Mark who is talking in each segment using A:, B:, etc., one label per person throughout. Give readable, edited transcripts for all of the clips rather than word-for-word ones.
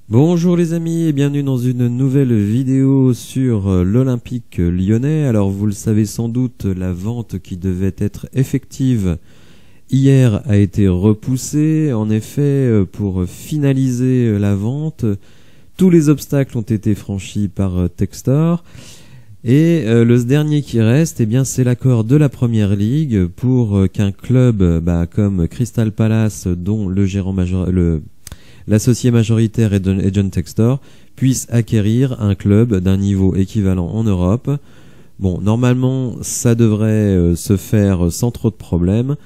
A: Bonjour les amis et bienvenue dans une nouvelle vidéo sur l'Olympique lyonnais. Alors vous le savez sans doute, la vente qui devait être effective hier a été repoussée. En effet, pour finaliser la vente, tous les obstacles ont été franchis par Textor. Et le dernier qui reste, eh bien, c'est l'accord de la Première Ligue pour qu'un club comme Crystal Palace, dont le gérant l'associé majoritaire est John Textor, puisse acquérir un club d'un niveau équivalent en Europe. Bon, normalement, ça devrait se faire sans trop de problèmes.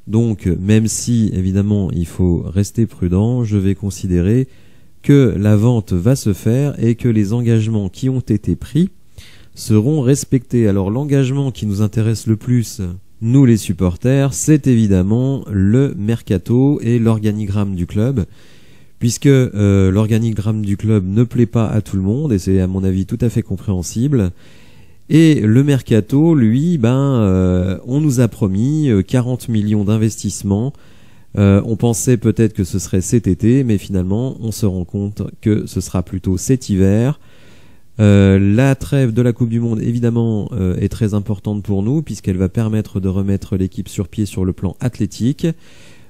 A: Donc, même si, évidemment, il faut rester prudent, je vais considérer que la vente va se faire et que les engagements qui ont été pris seront respectés. Alors, l'engagement qui nous intéresse le plus, nous les supporters, c'est évidemment le mercato et l'organigramme du club. Puisque l'organigramme du club ne plaît pas à tout le monde, et c'est à mon avis tout à fait compréhensible. Et le mercato, lui, on nous a promis 40 millions d'investissements. On pensait peut-être que ce serait cet été, mais finalement, on se rend compte que ce sera plutôt cet hiver. La trêve de la Coupe du Monde, évidemment, est très importante pour nous, puisqu'elle va permettre de remettre l'équipe sur pied sur le plan athlétique.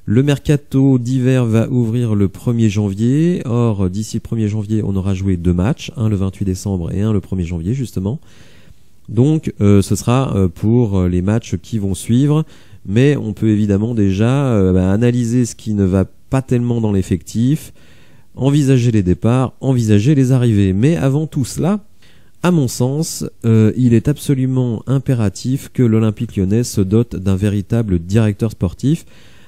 A: Le mercato d'hiver va ouvrir le 1er janvier. Or, d'ici le 1er janvier, on aura joué 2 matchs, un le 28 décembre et un le 1er janvier, justement. Donc, ce sera pour les matchs qui vont suivre. Mais on peut évidemment déjà analyser ce qui ne va pas tellement dans l'effectif, envisager les départs, envisager les arrivées. Mais avant tout cela, à mon sens, il est absolument impératif que l'Olympique lyonnais se dote d'un véritable directeur sportif.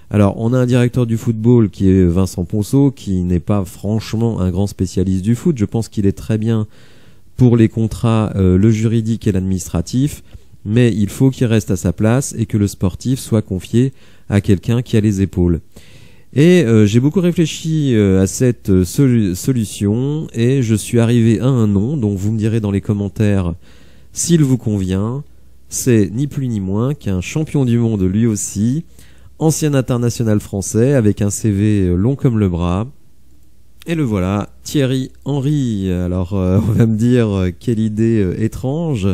A: Alors, on a un directeur du football qui est Vincent Ponceau, qui n'est pas franchement un grand spécialiste du foot. Je pense qu'il est très bien pour les contrats, le juridique et l'administratif, mais il faut qu'il reste à sa place et que le sportif soit confié à quelqu'un qui a les épaules. Et j'ai beaucoup réfléchi à cette solution et je suis arrivé à un nom, donc vous me direz dans les commentaires s'il vous convient. C'est ni plus ni moins qu'un champion du monde lui aussi, ancien international français avec un CV long comme le bras. Et le voilà, Thierry Henry. Alors on va me dire quelle idée étrange.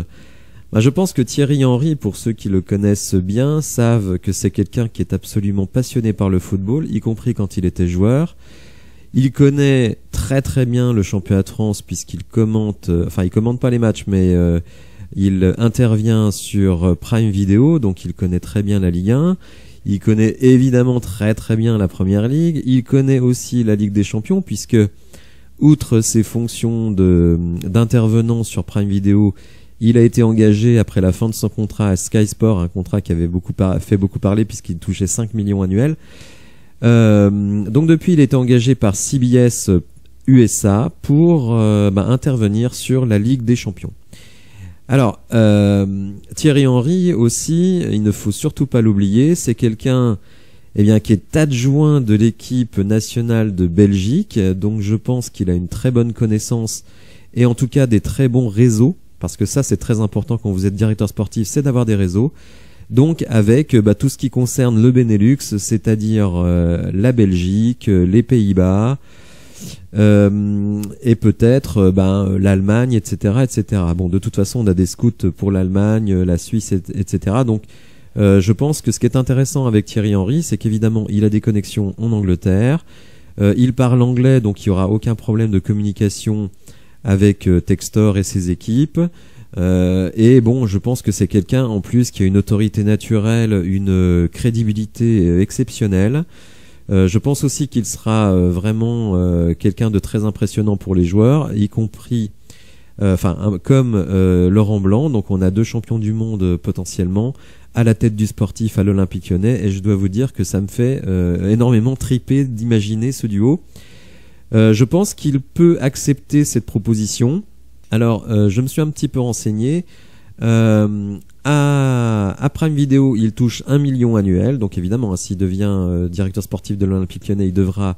A: Je pense que Thierry Henry, pour ceux qui le connaissent bien, savent que c'est quelqu'un qui est absolument passionné par le football, y compris quand il était joueur. Il connaît très très bien le championnat de France puisqu'il commente, il commente pas les matchs, mais il intervient sur Prime Video, donc il connaît très bien la Ligue 1. Il connaît évidemment très très bien la Première Ligue. Il connaît aussi la Ligue des Champions puisque, outre ses fonctions d'intervenant sur Prime Video, il a été engagé après la fin de son contrat à Sky Sport, un contrat qui avait fait beaucoup parler puisqu'il touchait 5 millions annuels. Donc depuis, il a été engagé par CBS USA pour intervenir sur la Ligue des Champions. Alors, Thierry Henry aussi, il ne faut surtout pas l'oublier, c'est quelqu'un qui est adjoint de l'équipe nationale de Belgique, donc je pense qu'il a une très bonne connaissance et en tout cas des très bons réseaux, parce que ça c'est très important quand vous êtes directeur sportif, c'est d'avoir des réseaux. Donc avec tout ce qui concerne le Benelux, c'est-à-dire la Belgique, les Pays-Bas, et peut-être l'Allemagne, etc., etc. Bon, de toute façon, on a des scouts pour l'Allemagne, la Suisse, etc. Donc, je pense que ce qui est intéressant avec Thierry Henry, c'est qu'évidemment, il a des connexions en Angleterre. Il parle anglais, donc il n'y aura aucun problème de communication avec Textor et ses équipes. Et bon, je pense que c'est quelqu'un en plus qui a une autorité naturelle, une crédibilité exceptionnelle. Je pense aussi qu'il sera vraiment quelqu'un de très impressionnant pour les joueurs, y compris comme Laurent Blanc. Donc on a 2 champions du monde potentiellement à la tête du sportif à l'Olympique lyonnais, et je dois vous dire que ça me fait énormément triper d'imaginer ce duo. Je pense qu'il peut accepter cette proposition. Alors je me suis un petit peu renseigné. À Prime Video, il touche 1 million annuel, donc évidemment, s'il devient directeur sportif de l'Olympique lyonnais, il devra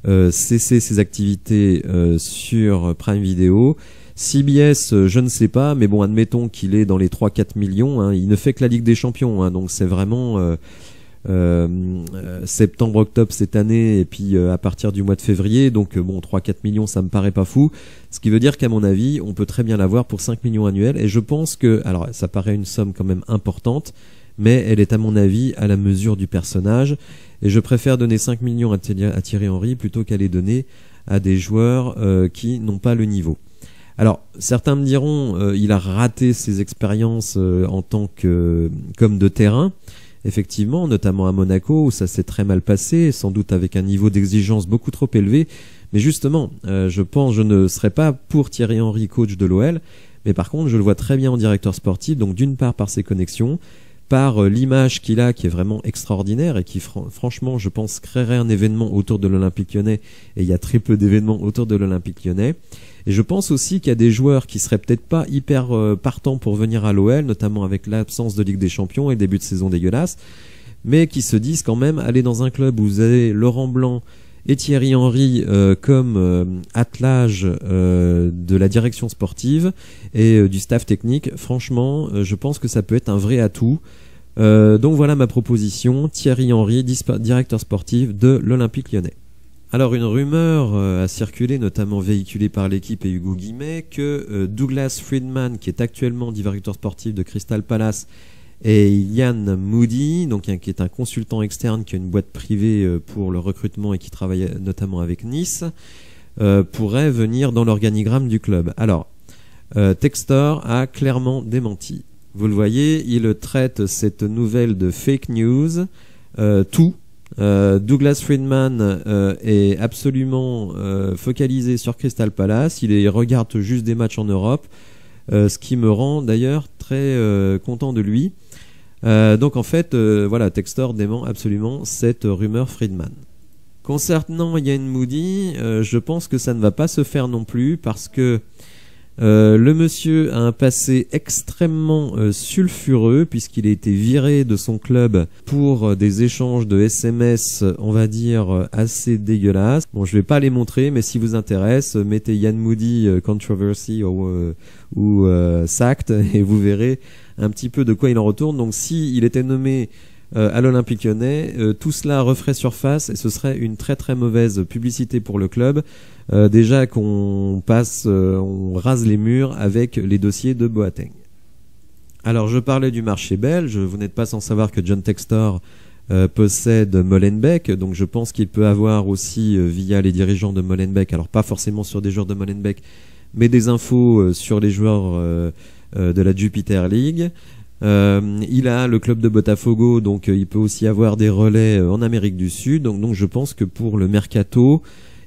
A: cesser ses activités sur Prime Video. CBS, je ne sais pas, mais bon, admettons qu'il est dans les 3-4 millions, hein, il ne fait que la Ligue des Champions, hein, donc c'est vraiment septembre-octobre cette année et puis à partir du mois de février. Donc bon, 3-4 millions, ça me paraît pas fou. Ce qui veut dire qu'à mon avis, on peut très bien l'avoir pour 5 millions annuels. Et je pense que, alors ça paraît une somme quand même importante, mais elle est à mon avis à la mesure du personnage. Et je préfère donner 5 millions à Thierry Henry plutôt qu'à les donner à des joueurs qui n'ont pas le niveau. Alors, certains me diront, il a raté ses expériences en tant qu'homme de terrain, effectivement, notamment à Monaco, où ça s'est très mal passé, sans doute avec un niveau d'exigence beaucoup trop élevé. Mais justement, je ne serais pas pour Thierry Henry, coach de l'OL, mais par contre, je le vois très bien en directeur sportif, donc d'une part par ses connexions, par l'image qu'il a, qui est vraiment extraordinaire et qui, franchement, je pense, créerait un événement autour de l'Olympique Lyonnais, et il y a très peu d'événements autour de l'Olympique Lyonnais. Et je pense aussi qu'il y a des joueurs qui seraient peut-être pas hyper partants pour venir à l'OL, notamment avec l'absence de Ligue des Champions et le début de saison dégueulasse, mais qui se disent quand même aller dans un club où vous avez Laurent Blanc et Thierry Henry comme attelage de la direction sportive et du staff technique. Franchement, je pense que ça peut être un vrai atout. Donc voilà ma proposition, Thierry Henry, directeur sportif de l'Olympique Lyonnais. Alors une rumeur a circulé, notamment véhiculée par l'équipe et Hugo Guimet, que Douglas Friedman, qui est actuellement directeur sportif de Crystal Palace, et Ian Moody, donc qui est un consultant externe qui a une boîte privée pour le recrutement et qui travaille notamment avec Nice, pourraient venir dans l'organigramme du club. Alors, Textor a clairement démenti. Vous le voyez, il traite cette nouvelle de fake news, tout. Douglas Friedman est absolument focalisé sur Crystal Palace, il regarde juste des matchs en Europe, ce qui me rend d'ailleurs très content de lui. Donc en fait, voilà, Textor dément absolument cette rumeur Friedman. Concernant Ian Moody, je pense que ça ne va pas se faire non plus parce que le monsieur a un passé extrêmement sulfureux puisqu'il a été viré de son club pour des échanges de SMS, on va dire, assez dégueulasses. Bon, je vais pas les montrer, mais si vous intéresse, mettez Ian Moody controversy ou sacked et vous verrez un petit peu de quoi il en retourne. Donc si il était nommé à l'Olympique Lyonnais, tout cela referait surface et ce serait une très très mauvaise publicité pour le club. Déjà qu'on on rase les murs avec les dossiers de Boateng. Alors je parlais du marché belge, vous n'êtes pas sans savoir que John Textor possède Molenbeek, donc je pense qu'il peut avoir aussi via les dirigeants de Molenbeek, alors pas forcément sur des joueurs de Molenbeek, mais des infos sur les joueurs de la Jupiter League. Il a le club de Botafogo, donc il peut aussi avoir des relais en Amérique du Sud, donc je pense que pour le mercato,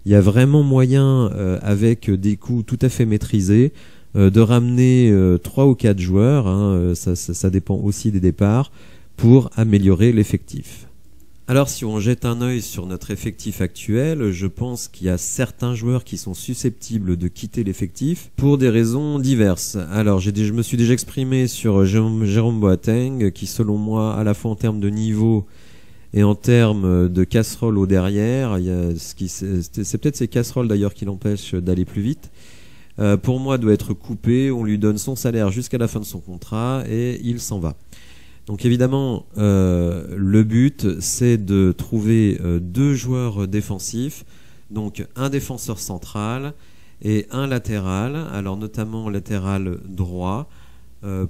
A: il y a vraiment moyen, avec des coûts tout à fait maîtrisés, de ramener 3 ou 4 joueurs, hein, ça dépend aussi des départs, pour améliorer l'effectif. Alors si on jette un œil sur notre effectif actuel, je pense qu'il y a certains joueurs qui sont susceptibles de quitter l'effectif pour des raisons diverses. Alors je me suis déjà exprimé sur Jérôme Boateng, qui selon moi, à la fois en termes de niveau et en termes de casseroles au derrière, c'est peut-être ces casseroles d'ailleurs qui l'empêchent d'aller plus vite, pour moi doit être coupé, on lui donne son salaire jusqu'à la fin de son contrat et il s'en va. Donc évidemment, le but c'est de trouver 2 joueurs défensifs, donc un défenseur central et un latéral, alors notamment latéral droit,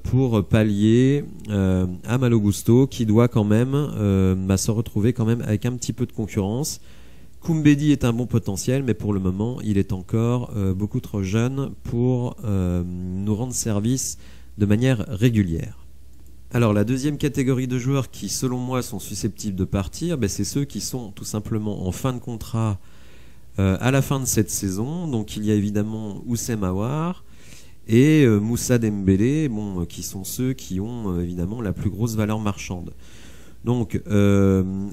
A: pour pallier à Malo Gusto qui doit quand même se retrouver quand même avec un petit peu de concurrence. Koumbedi est un bon potentiel, mais pour le moment il est encore beaucoup trop jeune pour nous rendre service de manière régulière. Alors la deuxième catégorie de joueurs qui selon moi sont susceptibles de partir, c'est ceux qui sont tout simplement en fin de contrat à la fin de cette saison. Donc il y a évidemment Oussem Aouar et Moussa Dembélé, qui sont ceux qui ont évidemment la plus grosse valeur marchande. Donc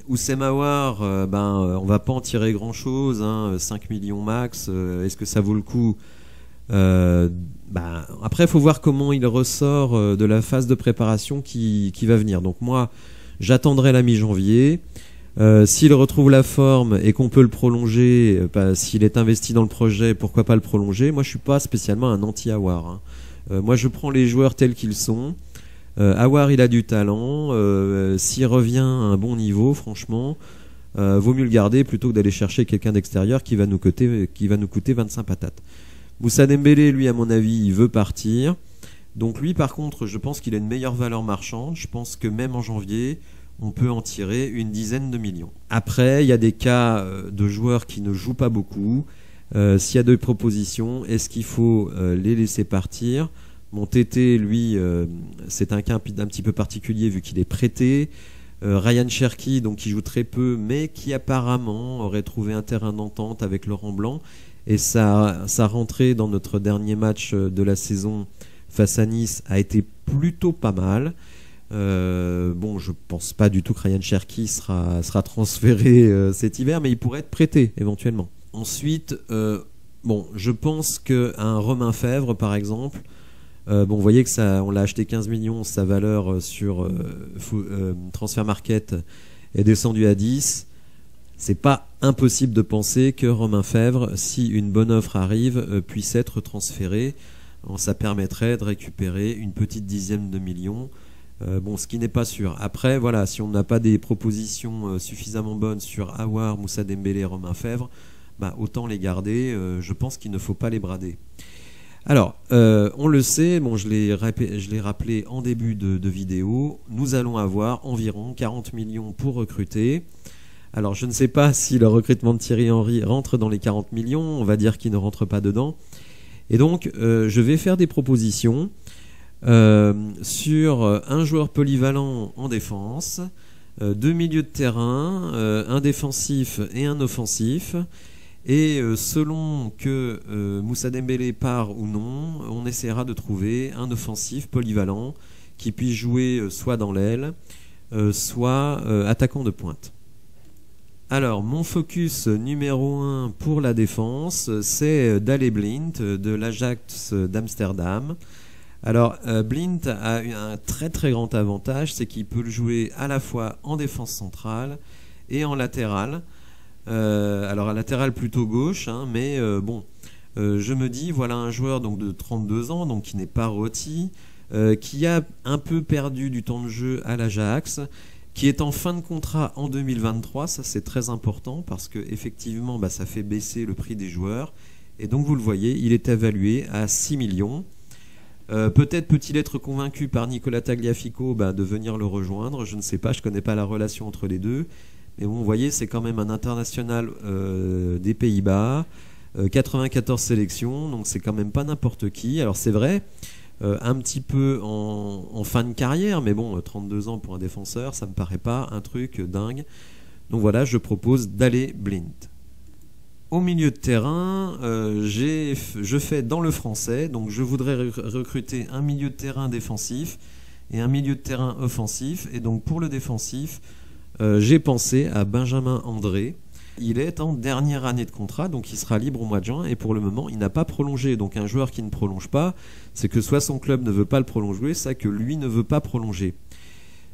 A: Oussem Aouar, on va pas en tirer grand chose, 5 millions max, est-ce que ça vaut le coup? Après il faut voir comment il ressort de la phase de préparation qui va venir. Donc moi j'attendrai la mi-janvier. S'il retrouve la forme et qu'on peut le prolonger, s'il est investi dans le projet, pourquoi pas le prolonger. Moi je suis pas spécialement un anti-Aouar, moi je prends les joueurs tels qu'ils sont. Aouar, il a du talent. S'il revient à un bon niveau, franchement, vaut mieux le garder plutôt que d'aller chercher quelqu'un d'extérieur qui va nous coûter 25 patates. Moussa Dembélé, lui, à mon avis, il veut partir. Donc lui, par contre, je pense qu'il a une meilleure valeur marchande. Je pense que même en janvier, on peut en tirer une dizaine de millions. Après, il y a des cas de joueurs qui ne jouent pas beaucoup. S'il y a des propositions, est-ce qu'il faut les laisser partir? Mon Tété, lui, c'est un cas un petit peu particulier vu qu'il est prêté. Ryan Cherki, donc qui joue très peu, mais qui apparemment aurait trouvé un terrain d'entente avec Laurent Blanc. Et sa rentrée dans notre dernier match de la saison face à Nice a été plutôt pas mal. Bon, je pense pas du tout que Ryan Cherki sera transféré cet hiver, mais il pourrait être prêté éventuellement. Ensuite, bon, je pense qu'un Romain Fèvre, par exemple, bon, vous voyez que ça, on l'a acheté 15 millions, sa valeur sur Transfer Market est descendue à 10. C'est pas impossible de penser que Romain Fèvre, si une bonne offre arrive, puisse être transféré. Ça permettrait de récupérer une petite dizaine de millions. Bon, ce qui n'est pas sûr. Après, voilà, si on n'a pas des propositions suffisamment bonnes sur Aouar, Moussa Dembélé, Romain Fèvre, bah, autant les garder. Je pense qu'il ne faut pas les brader. Alors, on le sait, bon, je l'ai rappelé en début de vidéo, nous allons avoir environ 40 millions pour recruter. Alors, je ne sais pas si le recrutement de Thierry Henry rentre dans les 40 millions, on va dire qu'il ne rentre pas dedans. Et donc, je vais faire des propositions sur un joueur polyvalent en défense, deux milieux de terrain, un défensif et un offensif. Et selon que Moussa Dembélé part ou non, on essaiera de trouver un offensif polyvalent qui puisse jouer soit dans l'aile, soit attaquant de pointe. Alors, mon focus numéro 1 pour la défense, c'est Daley Blind de l'Ajax d'Amsterdam. Alors, Blind a un très très grand avantage, c'est qu'il peut le jouer à la fois en défense centrale et en latéral. Alors, à latéral plutôt gauche, hein, mais bon, je me dis, voilà un joueur donc, de 32 ans, donc qui n'est pas rôti, qui a un peu perdu du temps de jeu à l'Ajax, qui est en fin de contrat en 2023, ça c'est très important parce que effectivement bah, ça fait baisser le prix des joueurs et donc vous le voyez, il est évalué à 6 millions. Peut-être peut-il être convaincu par Nicolas Tagliafico bah, de venir le rejoindre, je ne sais pas, je ne connais pas la relation entre les deux, mais bon, vous voyez, c'est quand même un international des Pays-Bas, 94 sélections, donc c'est quand même pas n'importe qui. Alors c'est vrai, un petit peu en fin de carrière, mais bon, 32 ans pour un défenseur, ça me paraît pas un truc dingue. Donc voilà, je propose Daley Blind. Au milieu de terrain, je fais dans le français, donc je voudrais recruter un milieu de terrain défensif et un milieu de terrain offensif. Et donc pour le défensif, j'ai pensé à Benjamin André. Il est en dernière année de contrat, donc il sera libre au mois de juin et pour le moment il n'a pas prolongé. Donc un joueur qui ne prolonge pas, c'est que soit son club ne veut pas le prolonger, soit que lui ne veut pas prolonger.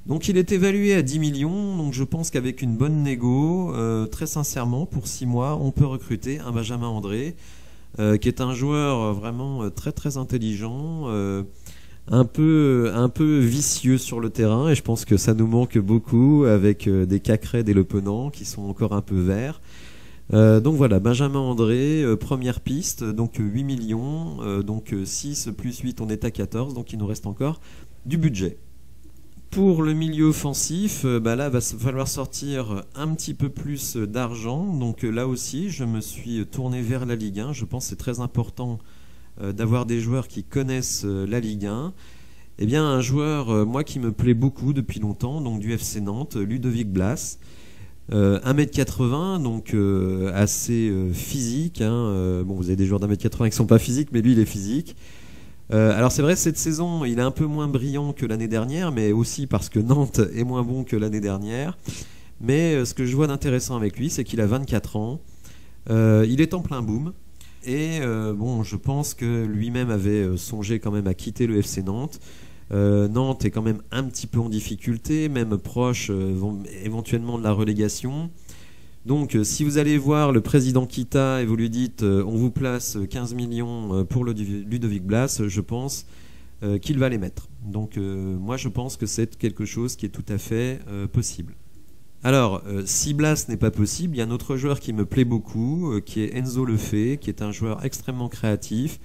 A: Donc il est évalué à 10 millions, donc je pense qu'avec une bonne négo, très sincèrement, pour 6 mois, on peut recruter un Benjamin André, qui est un joueur vraiment très très intelligent, un peu vicieux sur le terrain, et je pense que ça nous manque beaucoup avec des Cacré, des Le Penant qui sont encore un peu verts. Donc voilà, Benjamin André, première piste, donc 8 millions, donc 6 plus 8, on est à 14, donc il nous reste encore du budget. Pour le milieu offensif, bah là, va falloir sortir un petit peu plus d'argent. Donc là aussi, je me suis tourné vers la Ligue 1. Je pense que c'est très important d'avoir des joueurs qui connaissent la Ligue 1. Eh bien, un joueur, moi, qui me plaît beaucoup depuis longtemps, donc du FC Nantes, Ludovic Blas. 1m80, donc assez physique. Hein. Bon, vous avez des joueurs d'1m80 qui ne sont pas physiques, mais lui, il est physique. Alors c'est vrai, cette saison, il est un peu moins brillant que l'année dernière, mais aussi parce que Nantes est moins bon que l'année dernière. Mais ce que je vois d'intéressant avec lui, c'est qu'il a 24 ans. Il est en plein boom. Et bon, je pense que lui-même avait songé quand même à quitter le FC Nantes. Nantes est quand même un petit peu en difficulté, même proche éventuellement de la relégation. Donc si vous allez voir le président Kita et vous lui dites on vous place 15 millions pour le Ludovic Blas, je pense qu'il va les mettre. Donc moi je pense que c'est quelque chose qui est tout à fait possible. Alors, si Blas n'est pas possible, il y a un autre joueur qui me plaît beaucoup, qui est Enzo Lefebvre, qui est un joueur extrêmement créatif,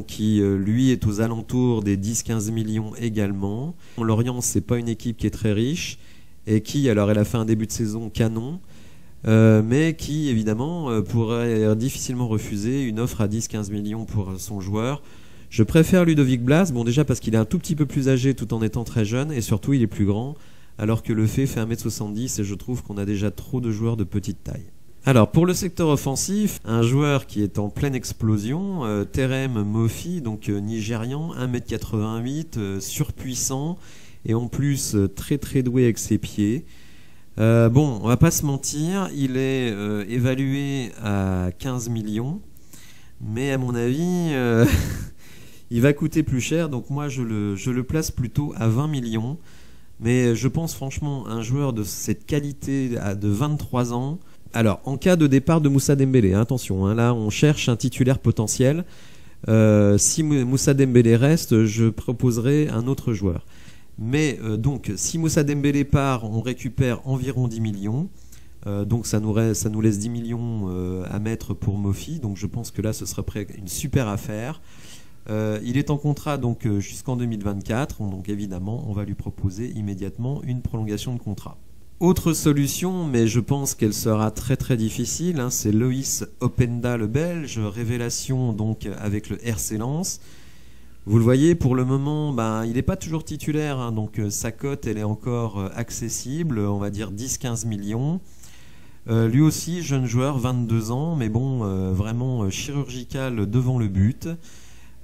A: qui lui est aux alentours des 10-15 millions également. Lorient, c'est pas une équipe qui est très riche, et qui, alors elle a fait un début de saison canon, mais qui évidemment pourrait difficilement refuser une offre à 10-15 millions pour son joueur. Je préfère Ludovic Blas, bon déjà parce qu'il est un tout petit peu plus âgé tout en étant très jeune, et surtout il est plus grand, alors que Lefebvre fait 1m70 et je trouve qu'on a déjà trop de joueurs de petite taille. Alors pour le secteur offensif, un joueur qui est en pleine explosion, Terem Mofi, donc nigérian, 1m88, surpuissant et en plus très très doué avec ses pieds. On va pas se mentir, il est évalué à 15 millions, mais à mon avis, il va coûter plus cher, donc moi je le place plutôt à 20 millions. Mais je pense franchement, un joueur de cette qualité de 23 ans... Alors, en cas de départ de Moussa Dembélé, attention, là on cherche un titulaire potentiel. Si Moussa Dembélé reste, je proposerai un autre joueur. Mais donc, si Moussa Dembélé part, on récupère environ 10 millions. Donc ça nous laisse 10 millions à mettre pour Mofi. Donc je pense que là, ce serait une super affaire. Il est en contrat donc jusqu'en 2024, donc évidemment on va lui proposer immédiatement une prolongation de contrat. Autre solution, mais je pense qu'elle sera très très difficile, c'est Loïs Openda le Belge, révélation donc avec le RC Lens. Vous le voyez, pour le moment, il n'est pas toujours titulaire, donc sa cote elle est encore accessible, on va dire 10-15 millions. Lui aussi, jeune joueur, 22 ans, mais bon, vraiment chirurgical devant le but.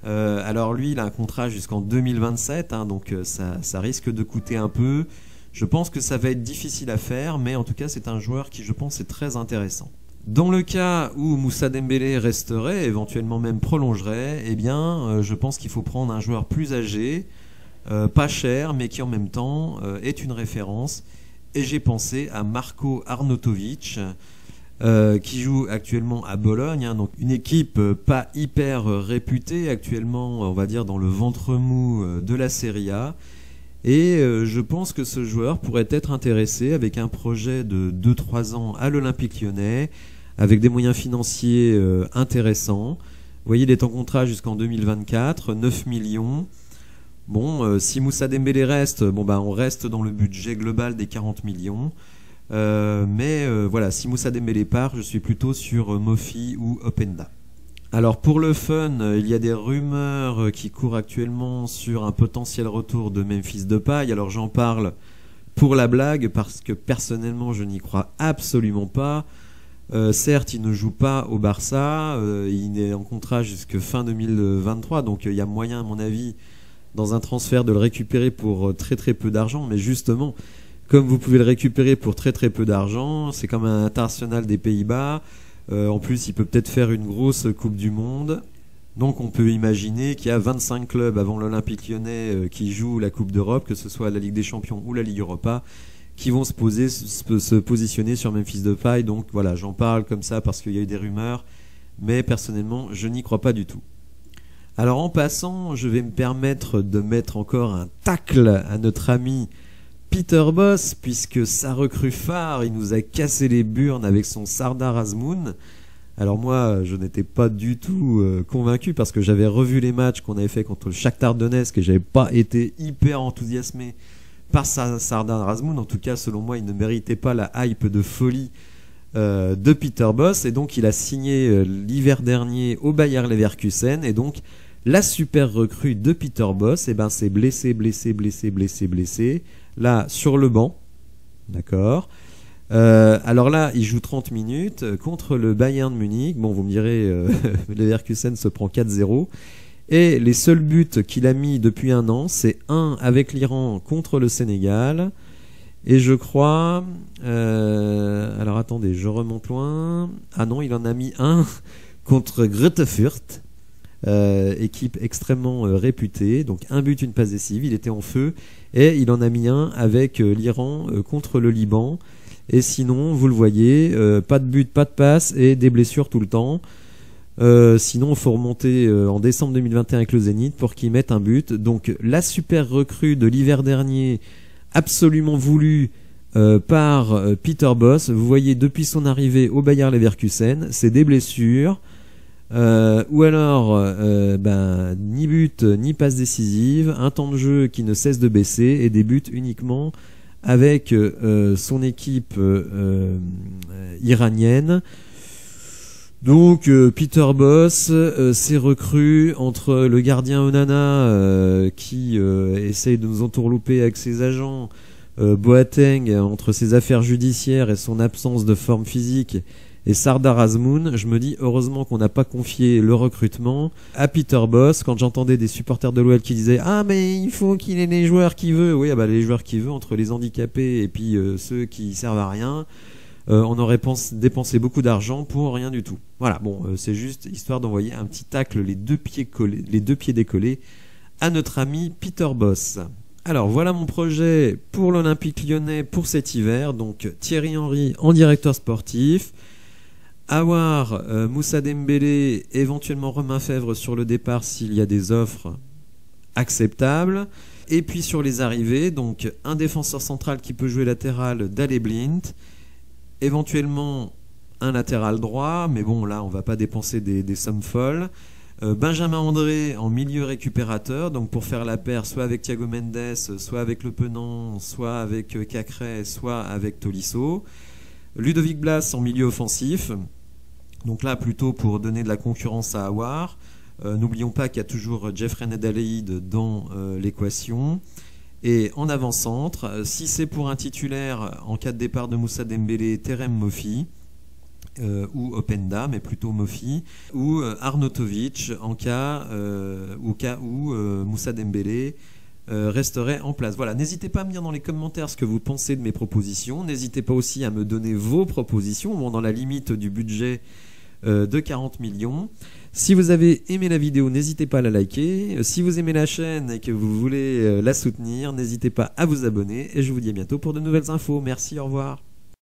A: Alors lui, il a un contrat jusqu'en 2027, donc ça risque de coûter un peu. Je pense que ça va être difficile à faire, mais en tout cas, c'est un joueur qui, je pense, est très intéressant. Dans le cas où Moussa Dembélé resterait, éventuellement même prolongerait, eh bien, je pense qu'il faut prendre un joueur plus âgé, pas cher, mais qui en même temps est une référence. Et j'ai pensé à Marko Arnautovic, qui joue actuellement à Bologne, donc une équipe pas hyper réputée actuellement, on va dire dans le ventre mou de la Serie A. Et je pense que ce joueur pourrait être intéressé avec un projet de 2-3 ans à l'Olympique Lyonnais, avec des moyens financiers intéressants. Vous voyez, il est en contrat jusqu'en 2024, 9 millions. Bon, si Moussa Dembélé reste, on reste dans le budget global des 40 millions. Voilà, si Moussa Dembélé part, je suis plutôt sur Mofi ou Openda. Alors pour le fun, il y a des rumeurs qui courent actuellement sur un potentiel retour de Memphis Depay. Alors j'en parle pour la blague parce que personnellement je n'y crois absolument pas. Certes, il ne joue pas au Barça, il est en contrat jusque fin 2023, donc il y a moyen à mon avis dans un transfert de le récupérer pour très très peu d'argent, mais justement, comme vous pouvez le récupérer pour très très peu d'argent, c'est comme un international des Pays-Bas. En plus, il peut peut-être faire une grosse Coupe du Monde. Donc on peut imaginer qu'il y a 25 clubs avant l'Olympique Lyonnais qui jouent la Coupe d'Europe, que ce soit la Ligue des Champions ou la Ligue Europa, qui vont se positionner sur Memphis Depay. Donc voilà, j'en parle comme ça parce qu'il y a eu des rumeurs, mais personnellement, je n'y crois pas du tout. Alors en passant, je vais me permettre de mettre encore un tacle à notre ami Peter Bosz, puisque sa recrue phare, il nous a cassé les burnes avec son Sardar Azmoun. Alors moi, je n'étais pas du tout convaincu parce que j'avais revu les matchs qu'on avait fait contre le Shakhtar Donetsk et j'avais pas été hyper enthousiasmé par Sardar Azmoun. En tout cas, selon moi, il ne méritait pas la hype de folie de Peter Bosz, et donc il a signé l'hiver dernier au Bayer Leverkusen, et donc la super recrue de Peter Bosz, c'est blessé. Là, sur le banc, d'accord. Alors là, il joue 30 minutes contre le Bayern Munich. Bon, vous me direz, Leverkusen se prend 4-0. Et les seuls buts qu'il a mis depuis un an, c'est un avec l'Iran contre le Sénégal. Et je crois... alors attendez, je remonte loin. Ah non, il en a mis un contre Greuther Fürth. Équipe extrêmement réputée, donc un but, une passe décisive, il était en feu, et il en a mis un avec l'Iran contre le Liban. Et sinon, vous le voyez, pas de but, pas de passe et des blessures tout le temps. Sinon, il faut remonter en décembre 2021 avec le Zénith pour qu'ils mettent un but. Donc, la super recrue de l'hiver dernier, absolument voulue par Peter Bosz. Vous voyez, depuis son arrivée au Bayer Leverkusen, c'est des blessures. Ou alors, ni but, ni passe décisive, un temps de jeu qui ne cesse de baisser et des buts uniquement avec son équipe iranienne. Donc Peter Bosz, ses recrues entre le gardien Onana qui essaye de nous entourlouper avec ses agents, Boateng entre ses affaires judiciaires et son absence de forme physique, et Sardar Azmoun, je me dis heureusement qu'on n'a pas confié le recrutement à Peter Bosz. Quand j'entendais des supporters de l'OL qui disaient ah mais il faut qu'il ait les joueurs qu'il veut, oui les joueurs qu'il veut entre les handicapés et puis ceux qui servent à rien. On aurait dépensé beaucoup d'argent pour rien du tout. Voilà, bon, c'est juste histoire d'envoyer un petit tacle, les deux pieds décollés, à notre ami Peter Bosz. Alors voilà mon projet pour l'Olympique Lyonnais pour cet hiver. Donc Thierry Henry en directeur sportif, avoir Moussa Dembélé, éventuellement Romain Fèvre sur le départ s'il y a des offres acceptables. Et puis sur les arrivées, donc un défenseur central qui peut jouer latéral, Daley Blind. Éventuellement un latéral droit, mais bon là on va pas dépenser des sommes folles. Benjamin André en milieu récupérateur, donc pour faire la paire soit avec Thiago Mendes, soit avec Le Penant, soit avec Cacré, soit avec Tolisso. Ludovic Blas en milieu offensif, donc là plutôt pour donner de la concurrence à Aouar. N'oublions pas qu'il y a toujours Jeffrey Nedaleïd dans l'équation. Et en avant-centre, si c'est pour un titulaire en cas de départ de Moussa Dembélé, Terem Moffi, ou Openda, mais plutôt Moffi, ou Arnautovic en cas où Moussa Dembélé resterait en place. Voilà, n'hésitez pas à me dire dans les commentaires ce que vous pensez de mes propositions. N'hésitez pas aussi à me donner vos propositions, bon, dans la limite du budget de 40 millions. Si vous avez aimé la vidéo, n'hésitez pas à la liker. Si vous aimez la chaîne et que vous voulez la soutenir, n'hésitez pas à vous abonner. Et je vous dis à bientôt pour de nouvelles infos. Merci, au revoir.